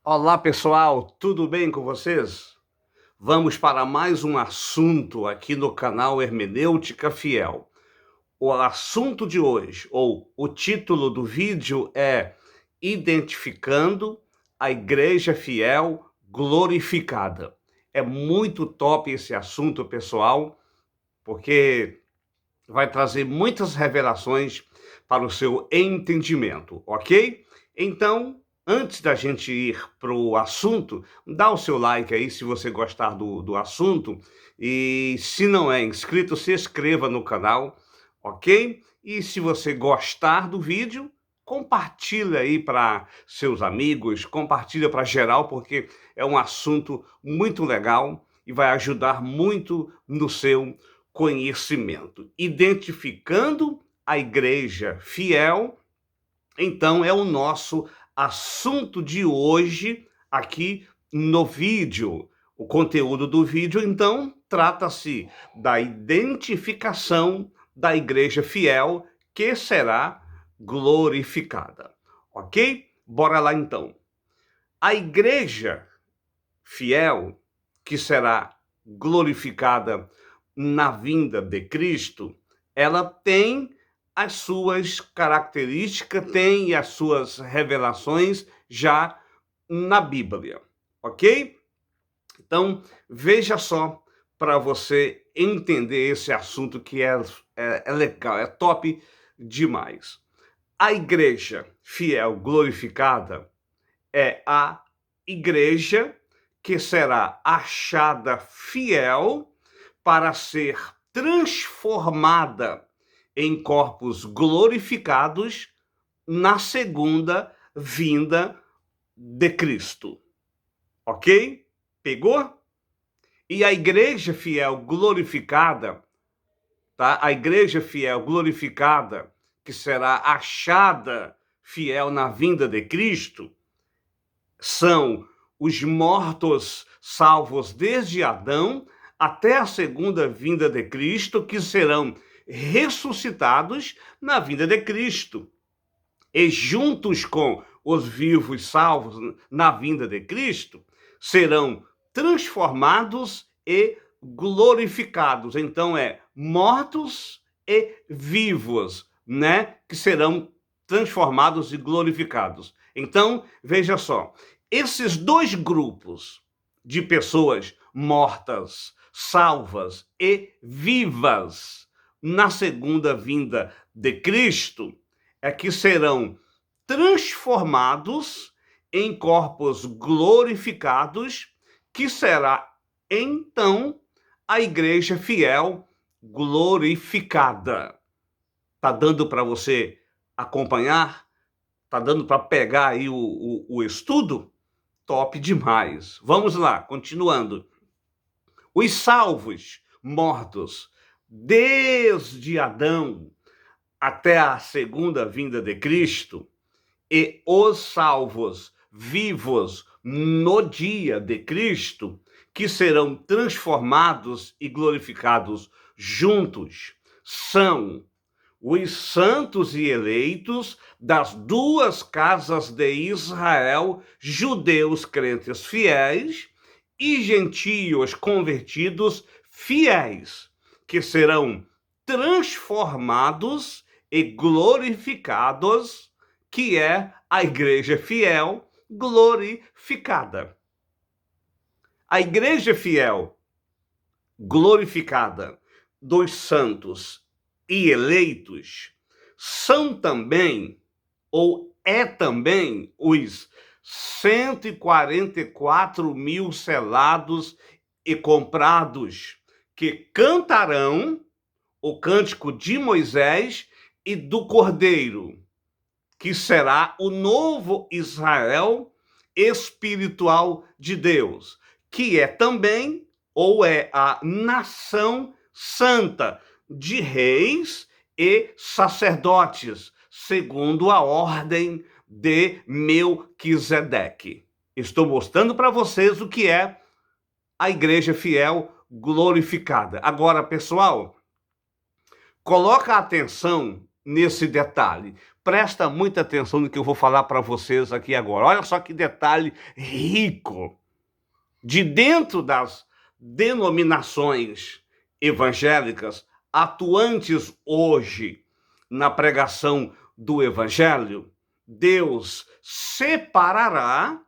Olá pessoal, tudo bem com vocês? Vamos para mais um assunto aqui no canal Hermenêutica Fiel. O assunto de hoje, ou o título do vídeo é Identificando a Igreja Fiel Glorificada. É muito top esse assunto, pessoal, porque vai trazer muitas revelações para o seu entendimento, ok? Então, antes da gente ir para o assunto, dá o seu like aí se você gostar do assunto. E se não é inscrito, se inscreva no canal, ok? E se você gostar do vídeo, compartilha aí para seus amigos, compartilha para geral, porque é um assunto muito legal e vai ajudar muito no seu conhecimento. Identificando a igreja fiel, então é o nosso assunto de hoje aqui no vídeo. O conteúdo do vídeo, então, trata-se da identificação da igreja fiel que será glorificada. Ok? Bora lá então. A igreja fiel que será glorificada na vinda de Cristo, ela tem as suas características, tem as suas revelações já na Bíblia, ok? Então, veja só para você entender esse assunto que é legal, é top demais. A igreja fiel glorificada é a igreja que será achada fiel para ser transformada em corpos glorificados na segunda vinda de Cristo. Ok? Pegou? E a igreja fiel glorificada, tá? A igreja fiel glorificada, que será achada fiel na vinda de Cristo, são os mortos salvos desde Adão até a segunda vinda de Cristo, que serão ressuscitados na vinda de Cristo. E juntos com os vivos salvos na vinda de Cristo, serão transformados e glorificados. Então mortos e vivos, né? Que serão transformados e glorificados. Então, veja só, esses dois grupos de pessoas mortas, salvas e vivas na segunda vinda de Cristo é que serão transformados em corpos glorificados, que será então a igreja fiel glorificada. Tá dando para você acompanhar? Tá dando para pegar aí o estudo? Top demais. Vamos lá, continuando. Os salvos mortos desde Adão até a segunda vinda de Cristo e os salvos vivos no dia de Cristo, que serão transformados e glorificados juntos, são os santos e eleitos das duas casas de Israel, judeus crentes fiéis e gentios convertidos fiéis, que serão transformados e glorificados, que é a igreja fiel glorificada. A igreja fiel glorificada dos santos e eleitos são também, ou é também, os 144 mil selados e comprados, que cantarão o cântico de Moisés e do Cordeiro, que será o novo Israel espiritual de Deus, que é também, ou é a nação santa de reis e sacerdotes, segundo a ordem de Melquisedeque. Estou mostrando para vocês o que é a igreja fiel glorificada. Agora, pessoal, coloca a atenção nesse detalhe. Presta muita atenção no que eu vou falar para vocês aqui agora. Olha só que detalhe rico. De dentro das denominações evangélicas atuantes hoje na pregação do evangelho, Deus separará,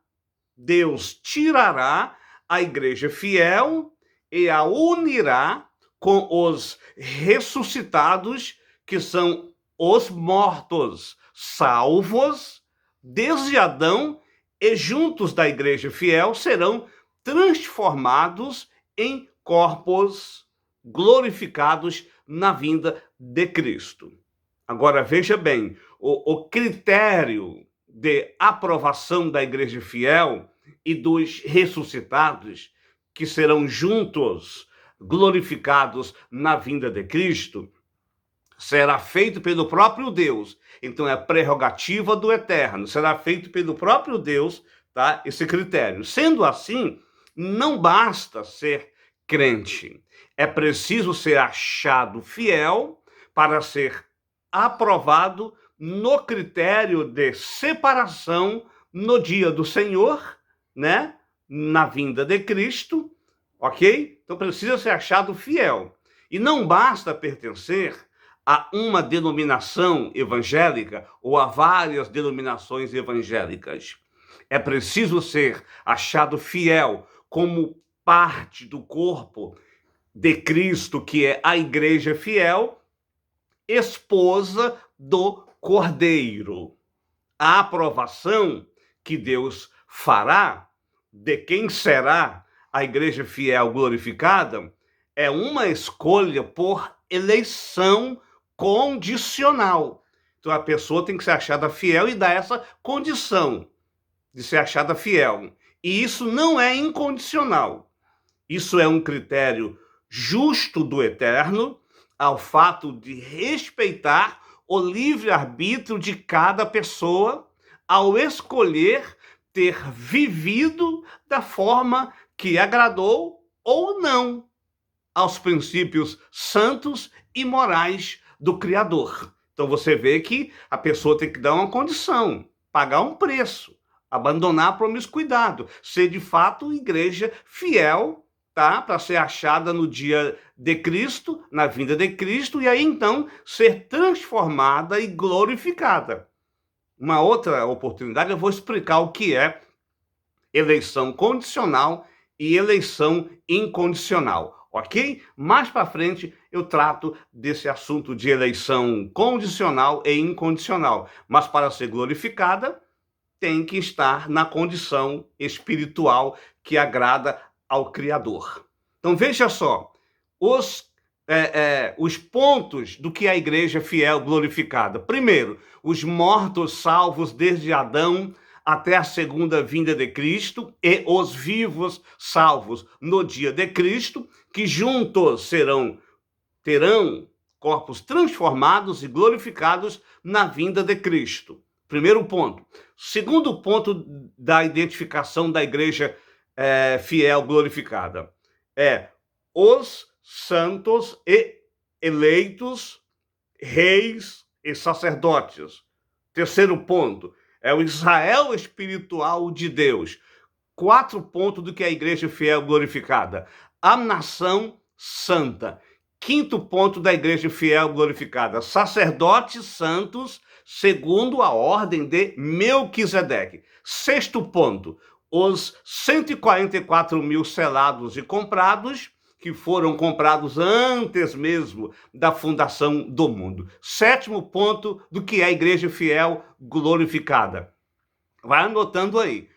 Deus tirará a igreja fiel e a unirá com os ressuscitados, que são os mortos salvos desde Adão, e juntos da igreja fiel serão transformados em corpos glorificados na vinda de Cristo. Agora, veja bem, o critério de aprovação da igreja fiel e dos ressuscitados, que serão juntos glorificados na vinda de Cristo, será feito pelo próprio Deus. Então, é prerrogativa do Eterno. Será feito pelo próprio Deus, tá? Esse critério. Sendo assim, não basta ser crente. É preciso ser achado fiel para ser aprovado no critério de separação no dia do Senhor, né? Na vinda de Cristo, ok? Então precisa ser achado fiel. E não basta pertencer a uma denominação evangélica ou a várias denominações evangélicas. É preciso ser achado fiel como parte do corpo de Cristo, que é a igreja fiel, esposa do Cordeiro. A aprovação que Deus fará de quem será a igreja fiel glorificada é uma escolha por eleição condicional. Então a pessoa tem que ser achada fiel e dar essa condição de ser achada fiel. E isso não é incondicional. Isso é um critério justo do Eterno, ao fato de respeitar o livre-arbítrio de cada pessoa ao escolher ter vivido da forma que agradou ou não aos princípios santos e morais do Criador. Então você vê que a pessoa tem que dar uma condição, pagar um preço, abandonar a promiscuidade, ser de fato igreja fiel, tá? Para ser achada no dia de Cristo, na vinda de Cristo, e aí então ser transformada e glorificada. Uma outra oportunidade eu vou explicar o que é eleição condicional e eleição incondicional, ok? Mais para frente eu trato desse assunto de eleição condicional e incondicional, mas para ser glorificada tem que estar na condição espiritual que agrada ao Criador. Então veja só, os pontos do que é a igreja fiel glorificada. Primeiro, os mortos salvos desde Adão até a segunda vinda de Cristo, e os vivos salvos no dia de Cristo, que juntos terão corpos transformados e glorificados na vinda de Cristo. Primeiro ponto. Segundo ponto da identificação da igreja fiel glorificada é os santos e eleitos, reis e sacerdotes. Terceiro ponto é o Israel espiritual de Deus. 4 pontos do que é a igreja fiel glorificada. A nação santa. 5º ponto da igreja fiel glorificada. Sacerdotes santos, segundo a ordem de Melquisedeque. 6º ponto. Os 144 mil selados e comprados, que foram comprados antes mesmo da fundação do mundo. 7º ponto do que é a igreja fiel glorificada. Vai anotando aí.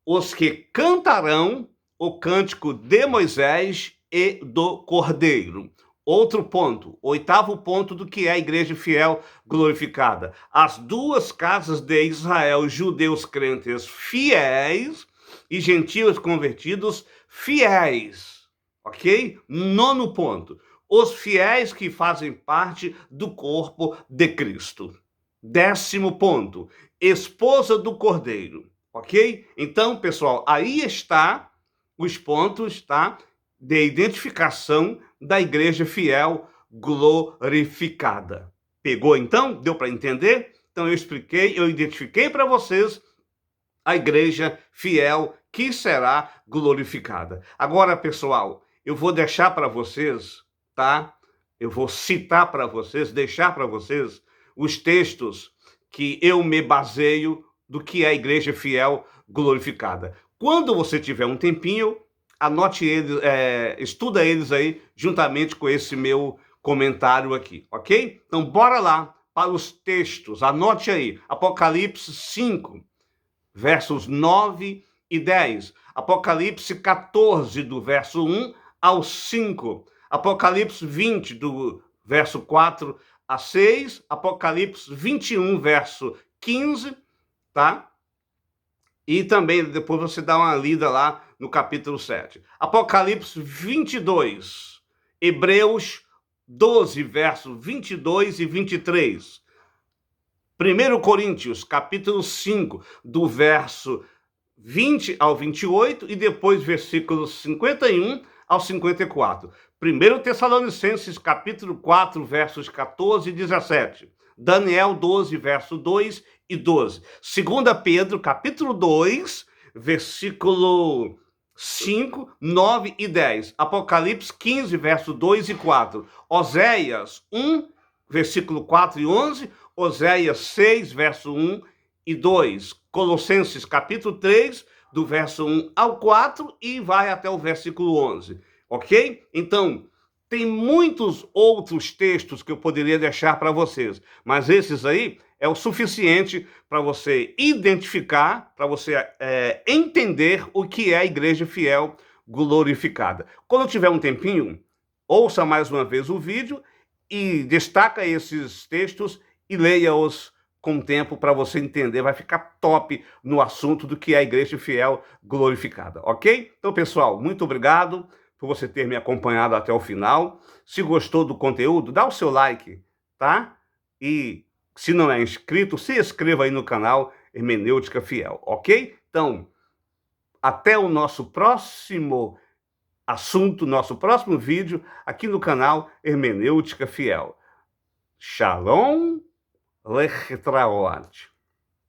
Os que cantarão o cântico de Moisés e do Cordeiro. Outro ponto, 8º ponto do que é a igreja fiel glorificada. As 2 casas de Israel, judeus crentes fiéis e gentios convertidos fiéis. Ok? 9º ponto, os fiéis que fazem parte do corpo de Cristo. 10º ponto, esposa do Cordeiro. Ok? Então, pessoal, aí está os pontos, tá? De identificação da igreja fiel glorificada. Pegou então? Deu para entender? Então eu expliquei, eu identifiquei para vocês a igreja fiel que será glorificada. Agora, pessoal, eu vou deixar para vocês, tá? Eu vou citar para vocês, deixar para vocês os textos que eu me baseio do que é a igreja fiel glorificada. Quando você tiver um tempinho, anote eles, estuda eles aí juntamente com esse meu comentário aqui, ok? Então, bora lá para os textos. Anote aí, Apocalipse 5, versos 9 e 10. Apocalipse 14, do verso 1 ao 5. Apocalipse 20, do verso 4 a 6. Apocalipse 21, verso 15, tá? E também depois você dá uma lida lá no capítulo 7. Apocalipse 22, Hebreus 12, versos 22 e 23. 1 Coríntios, capítulo 5, do verso 20 ao 28 e depois versículos 51 ao 54. 1 Tessalonicenses, capítulo 4, versos 14 e 17. Daniel 12, verso 2 e 12. 2 Pedro, capítulo 2, versículo 5, 9 e 10. Apocalipse 15, verso 2 e 4. Oséias 1, versículo 4 e 11. Oséias 6, verso 1 e 2. Colossenses, capítulo 3, do verso 1 ao 4 e vai até o versículo 11. Ok? Então, tem muitos outros textos que eu poderia deixar para vocês, mas esses aí é o suficiente para você identificar, para você entender o que é a igreja fiel glorificada. Quando tiver um tempinho, ouça mais uma vez o vídeo e destaca esses textos e leia-os com tempo para você entender, vai ficar top no assunto do que é a igreja fiel glorificada, ok? Então, pessoal, muito obrigado por você ter me acompanhado até o final. Se gostou do conteúdo, dá o seu like, tá? E se não é inscrito, se inscreva aí no canal Hermenêutica Fiel, ok? Então, até o nosso próximo assunto, nosso próximo vídeo aqui no canal Hermenêutica Fiel. Shalom Letraot.